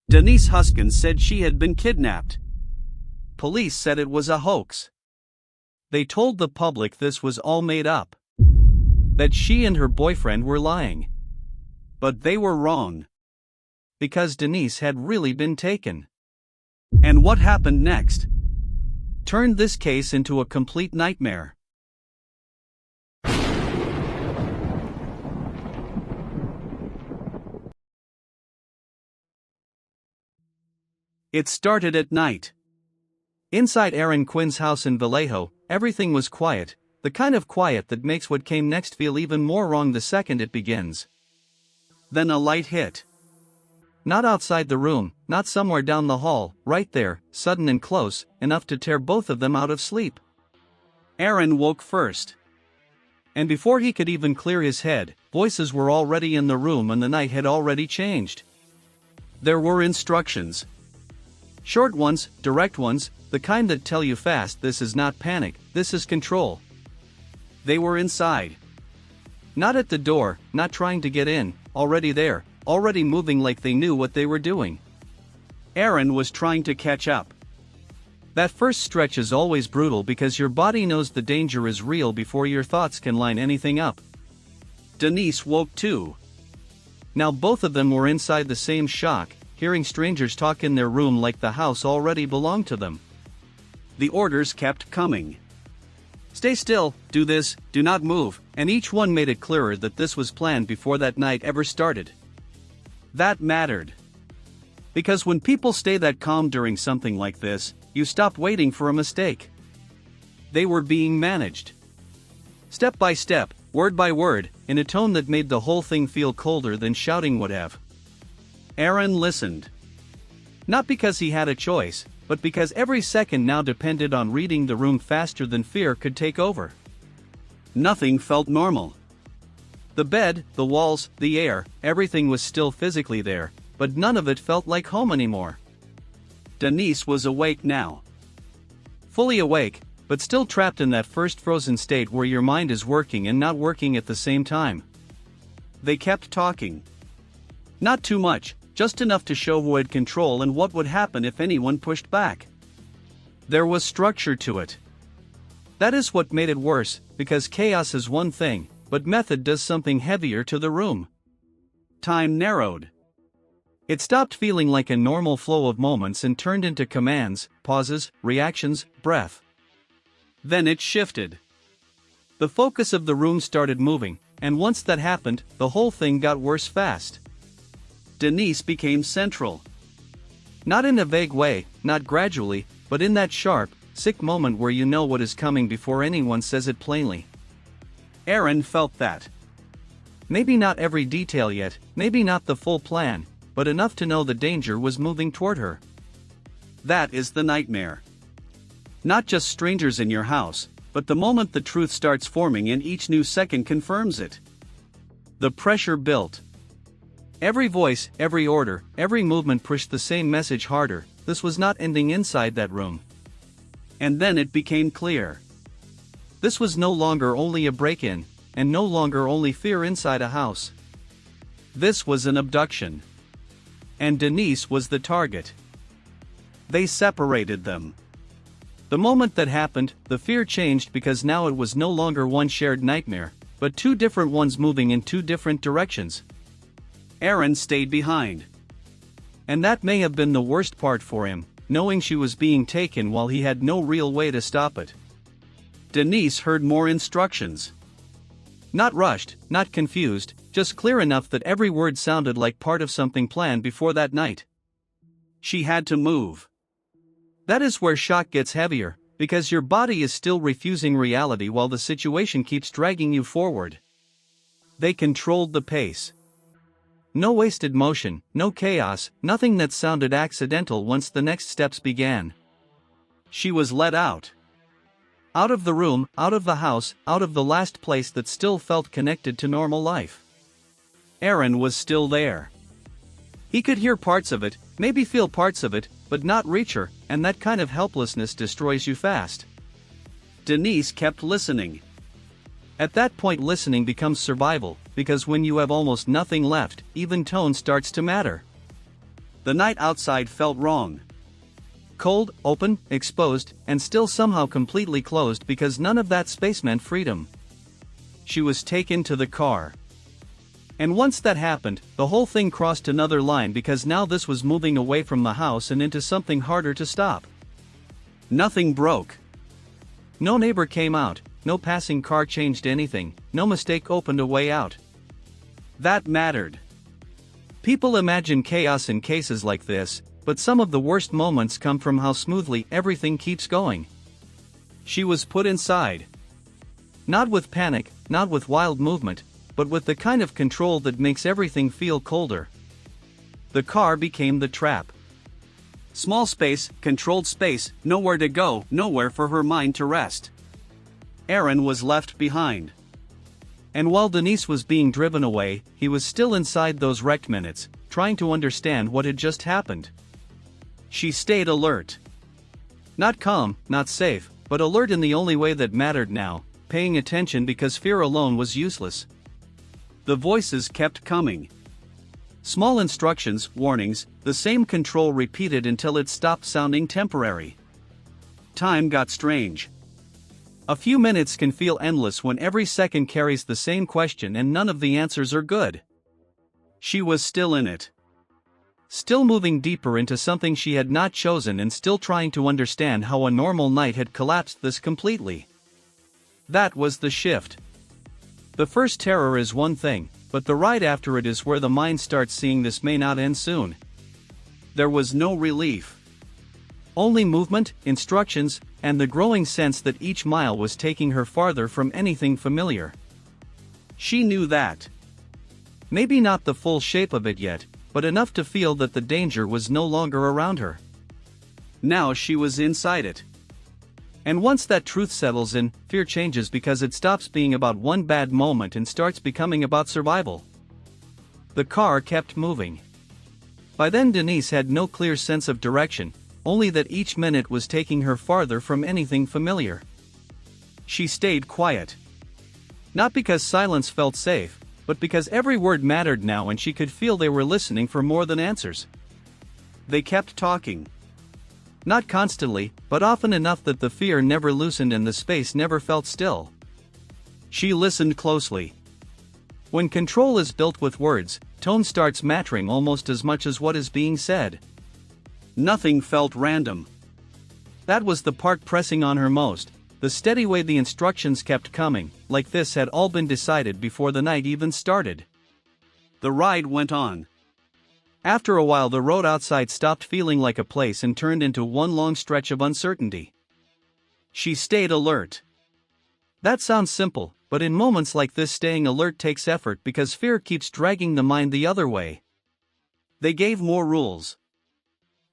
Denise Huskins said she had been kidnapped. Police said it was a hoax. They told the public this was all made up, that she and her boyfriend were lying. But they were wrong, because Denise had really been taken. And what happened next turned this case into a complete nightmare. It started at night. Inside Aaron Quinn's house in Vallejo, everything was quiet, the kind of quiet that makes what came next feel even more wrong the second it begins. Then a light hit. Not outside the room, not somewhere down the hall, right there, sudden and close, enough to tear both of them out of sleep. Aaron woke first. And before he could even clear his head, voices were already in the room and the night had already changed. There were instructions. Short ones, direct ones, the kind that tell you fast, this is not panic, this is control. They were inside. Not at the door, not trying to get in, already there, already moving like they knew what they were doing. Aaron was trying to catch up. That first stretch is always brutal because your body knows the danger is real before your thoughts can line anything up. Denise woke too. Now both of them were inside the same shock, hearing strangers talk in their room like the house already belonged to them. The orders kept coming. Stay still, do this, do not move, and each one made it clearer that this was planned before that night ever started. That mattered. Because when people stay that calm during something like this, you stop waiting for a mistake. They were being managed. Step by step, word by word, in a tone that made the whole thing feel colder than shouting would have. Aaron listened. Not because he had a choice, but because every second now depended on reading the room faster than fear could take over. Nothing felt normal. The bed, the walls, the air, everything was still physically there, but none of it felt like home anymore. Denise was awake now. Fully awake, but still trapped in that first frozen state where your mind is working and not working at the same time. They kept talking. Not too much, just enough to show who had control and what would happen if anyone pushed back. There was structure to it. That is what made it worse, because chaos is one thing, but method does something heavier to the room. Time narrowed. It stopped feeling like a normal flow of moments and turned into commands, pauses, reactions, breath. Then it shifted. The focus of the room started moving, and once that happened, the whole thing got worse fast. Denise became central. Not in a vague way, not gradually, but in that sharp, sick moment where you know what is coming before anyone says it plainly. Aaron felt that. Maybe not every detail yet, maybe not the full plan, but enough to know the danger was moving toward her. That is the nightmare. Not just strangers in your house, but the moment the truth starts forming and each new second confirms it. The pressure built. Every voice, every order, every movement pushed the same message harder. This was not ending inside that room. And then it became clear. This was no longer only a break-in, and no longer only fear inside a house. This was an abduction. And Denise was the target. They separated them. The moment that happened, the fear changed because now it was no longer one shared nightmare, but two different ones moving in two different directions. Aaron stayed behind. And that may have been the worst part for him, knowing she was being taken while he had no real way to stop it. Denise heard more instructions. Not rushed, not confused, just clear enough that every word sounded like part of something planned before that night. She had to move. That is where shock gets heavier, because your body is still refusing reality while the situation keeps dragging you forward. They controlled the pace. No wasted motion, no chaos, nothing that sounded accidental once the next steps began. She was let out. Out of the room, out of the house, out of the last place that still felt connected to normal life. Aaron was still there. He could hear parts of it, maybe feel parts of it, but not reach her, and that kind of helplessness destroys you fast. Denise kept listening. At that point listening becomes survival, because when you have almost nothing left, even tone starts to matter. The night outside felt wrong. Cold, open, exposed, and still somehow completely closed because none of that space meant freedom. She was taken to the car. And once that happened, the whole thing crossed another line because now this was moving away from the house and into something harder to stop. Nothing broke. No neighbor came out, no passing car changed anything, no mistake opened a way out. That mattered. People imagine chaos in cases like this, but some of the worst moments come from how smoothly everything keeps going. She was put inside. Not with panic, not with wild movement, but with the kind of control that makes everything feel colder. The car became the trap. Small space, controlled space, nowhere to go, nowhere for her mind to rest. Aaron was left behind. And while Denise was being driven away, he was still inside those wrecked minutes, trying to understand what had just happened. She stayed alert. Not calm, not safe, but alert in the only way that mattered now, paying attention because fear alone was useless. The voices kept coming. Small instructions, warnings, the same control repeated until it stopped sounding temporary. Time got strange. A few minutes can feel endless when every second carries the same question and none of the answers are good. She was still in it. Still moving deeper into something she had not chosen and still trying to understand how a normal night had collapsed this completely. That was the shift. The first terror is one thing, but the ride after it is where the mind starts seeing this may not end soon. There was no relief. Only movement, instructions, and the growing sense that each mile was taking her farther from anything familiar. She knew that. Maybe not the full shape of it yet, but enough to feel that the danger was no longer around her. Now she was inside it. And once that truth settles in, fear changes because it stops being about one bad moment and starts becoming about survival. The car kept moving. By then Denise had no clear sense of direction, only that each minute was taking her farther from anything familiar. She stayed quiet. Not because silence felt safe, but because every word mattered now and she could feel they were listening for more than answers. They kept talking. Not constantly, but often enough that the fear never loosened and the space never felt still. She listened closely. When control is built with words, tone starts mattering almost as much as what is being said. Nothing felt random. That was the part pressing on her most, the steady way the instructions kept coming, like this had all been decided before the night even started. The ride went on. After a while the road outside stopped feeling like a place and turned into one long stretch of uncertainty. She stayed alert. That sounds simple, but in moments like this staying alert takes effort because fear keeps dragging the mind the other way. They gave more rules.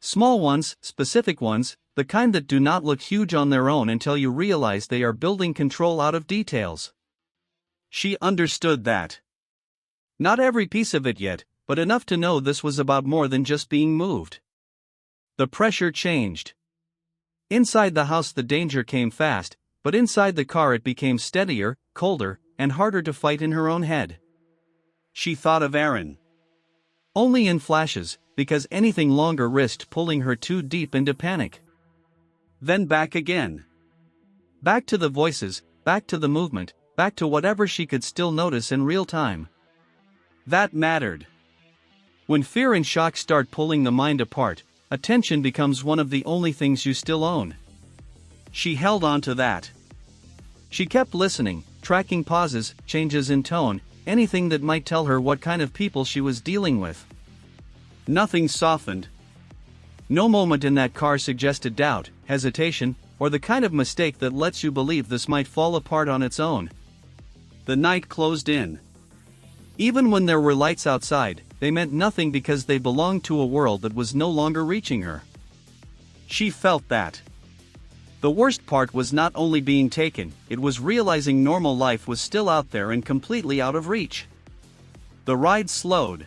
Small ones, specific ones, the kind that do not look huge on their own until you realize they are building control out of details. She understood that. Not every piece of it yet, but enough to know this was about more than just being moved. The pressure changed. Inside the house the danger came fast, but inside the car it became steadier, colder, and harder to fight in her own head. She thought of Aaron. Only in flashes, because anything longer risked pulling her too deep into panic. Then back again. Back to the voices, back to the movement, back to whatever she could still notice in real time. That mattered. When fear and shock start pulling the mind apart, attention becomes one of the only things you still own. She held on to that. She kept listening, tracking pauses, changes in tone, anything that might tell her what kind of people she was dealing with. Nothing softened. No moment in that car suggested doubt, hesitation, or the kind of mistake that lets you believe this might fall apart on its own. The night closed in. Even when there were lights outside, they meant nothing because they belonged to a world that was no longer reaching her. She felt that. The worst part was not only being taken, it was realizing normal life was still out there and completely out of reach. The ride slowed.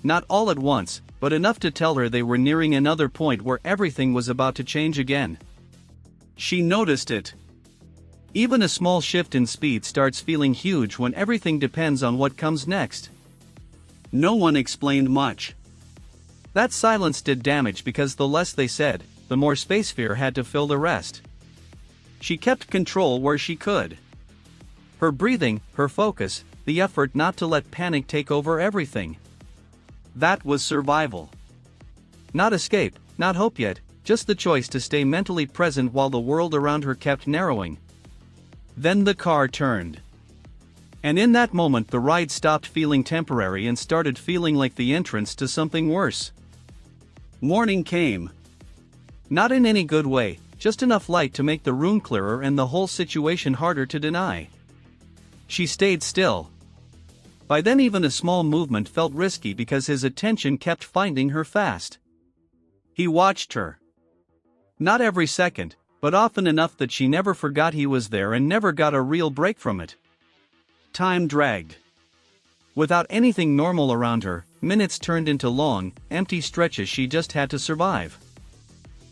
Not all at once, but enough to tell her they were nearing another point where everything was about to change again. She noticed it. Even a small shift in speed starts feeling huge when everything depends on what comes next. No one explained much. That silence did damage because the less they said, the more space fear had to fill the rest. She kept control where she could. Her breathing, her focus, the effort not to let panic take over everything. That was survival. Not escape, not hope yet, just the choice to stay mentally present while the world around her kept narrowing. Then the car turned. And in that moment the ride stopped feeling temporary and started feeling like the entrance to something worse. Morning came. Not in any good way, just enough light to make the room clearer and the whole situation harder to deny. She stayed still. By then even a small movement felt risky because his attention kept finding her fast. He watched her. Not every second, but often enough that she never forgot he was there and never got a real break from it. Time dragged. Without anything normal around her, minutes turned into long, empty stretches she just had to survive.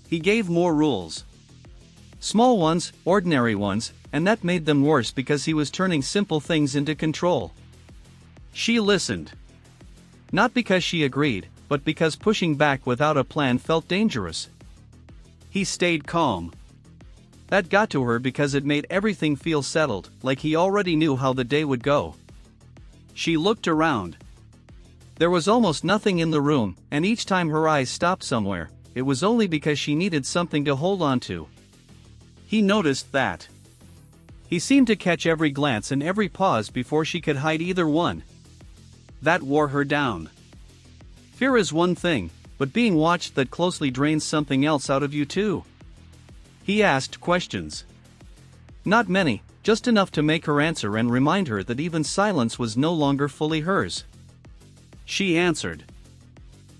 He gave more rules. Small ones, ordinary ones, and that made them worse because he was turning simple things into control. She listened. Not because she agreed, but because pushing back without a plan felt dangerous. He stayed calm. That got to her because it made everything feel settled, like he already knew how the day would go. She looked around. There was almost nothing in the room, and each time her eyes stopped somewhere, it was only because she needed something to hold on to. He noticed that. He seemed to catch every glance and every pause before she could hide either one. That wore her down. Fear is one thing, but being watched that closely drains something else out of you too. He asked questions. Not many, just enough to make her answer and remind her that even silence was no longer fully hers. She answered.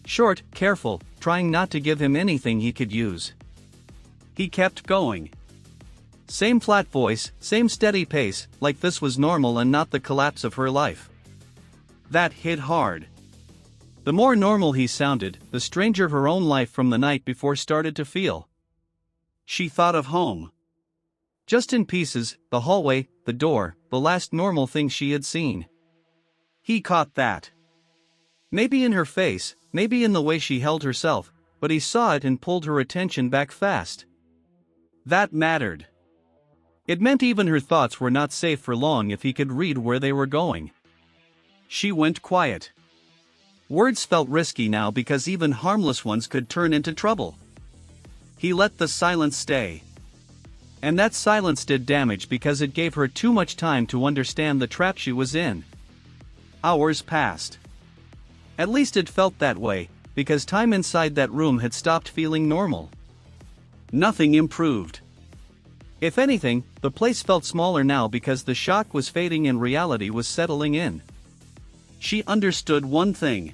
Short, careful, trying not to give him anything he could use. He kept going. Same flat voice, same steady pace, like this was normal and not the collapse of her life. That hit hard. The more normal he sounded, the stranger her own life from the night before started to feel. She thought of home. Just in pieces, the hallway, the door, the last normal thing she had seen. He caught that. Maybe in her face, maybe in the way she held herself, but he saw it and pulled her attention back fast. That mattered. It meant even her thoughts were not safe for long if he could read where they were going. She went quiet. Words felt risky now because even harmless ones could turn into trouble. He let the silence stay. And that silence did damage because it gave her too much time to understand the trap she was in. Hours passed. At least it felt that way, because time inside that room had stopped feeling normal. Nothing improved. If anything, the place felt smaller now because the shock was fading and reality was settling in. She understood one thing.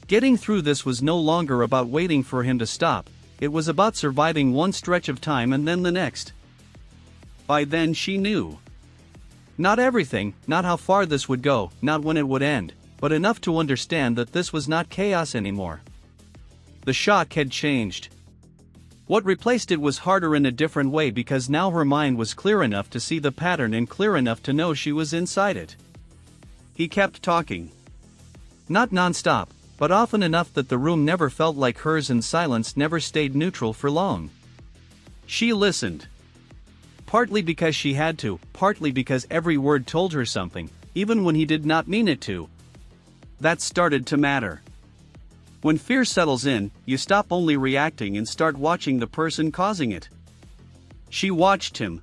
Getting through this was no longer about waiting for him to stop, it was about surviving one stretch of time and then the next. By then she knew. Not everything, not how far this would go, not when it would end, but enough to understand that this was not chaos anymore. The shock had changed. What replaced it was harder in a different way because now her mind was clear enough to see the pattern and clear enough to know she was inside it. He kept talking. Not non-stop, but often enough that the room never felt like hers and silence never stayed neutral for long. She listened. Partly because she had to, partly because every word told her something, even when he did not mean it to. That started to matter. When fear settles in, you stop only reacting and start watching the person causing it. She watched him.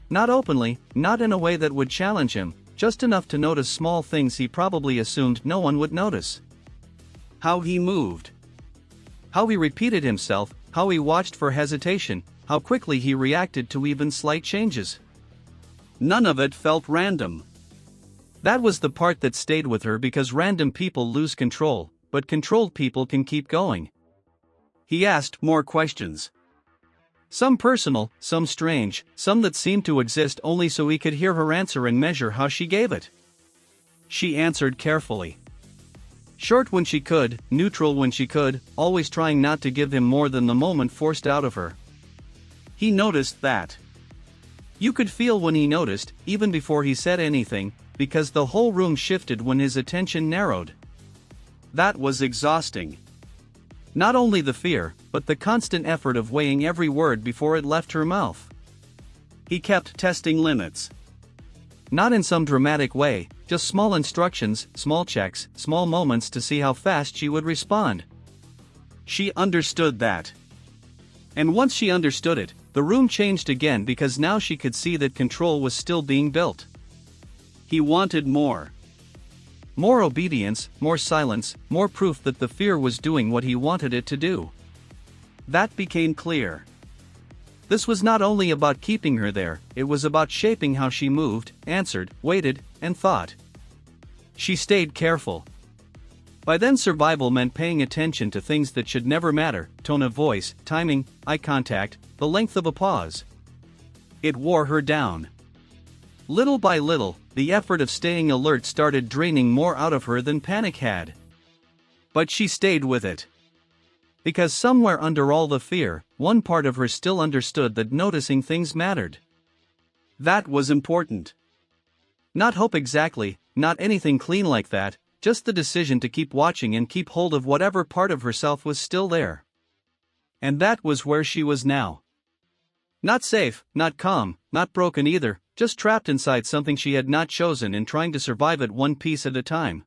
Not openly, not in a way that would challenge him, just enough to notice small things he probably assumed no one would notice. How he moved. How he repeated himself, how he watched for hesitation, how quickly he reacted to even slight changes. None of it felt random. That was the part that stayed with her because random people lose control, but controlled people can keep going. He asked more questions. Some personal, some strange, some that seemed to exist only so he could hear her answer and measure how she gave it. She answered carefully. Short when she could, neutral when she could, always trying not to give him more than the moment forced out of her. He noticed that. You could feel when he noticed, even before he said anything, because the whole room shifted when his attention narrowed. That was exhausting. Not only the fear, but the constant effort of weighing every word before it left her mouth. He kept testing limits. Not in some dramatic way, just small instructions, small checks, small moments to see how fast she would respond. She understood that. And once she understood it, the room changed again because now she could see that control was still being built. He wanted more. More obedience, more silence, more proof that the fear was doing what he wanted it to do. That became clear. This was not only about keeping her there, it was about shaping how she moved, answered, waited, and thought. She stayed careful. By then survival meant paying attention to things that should never matter: tone of voice, timing, eye contact, the length of a pause. It wore her down. Little by little, the effort of staying alert started draining more out of her than panic had. But she stayed with it. Because somewhere under all the fear, one part of her still understood that noticing things mattered. That was important. Not hope exactly, not anything clean like that, just the decision to keep watching and keep hold of whatever part of herself was still there. And that was where she was now. Not safe, not calm, not broken either, just trapped inside something she had not chosen and trying to survive it one piece at a time.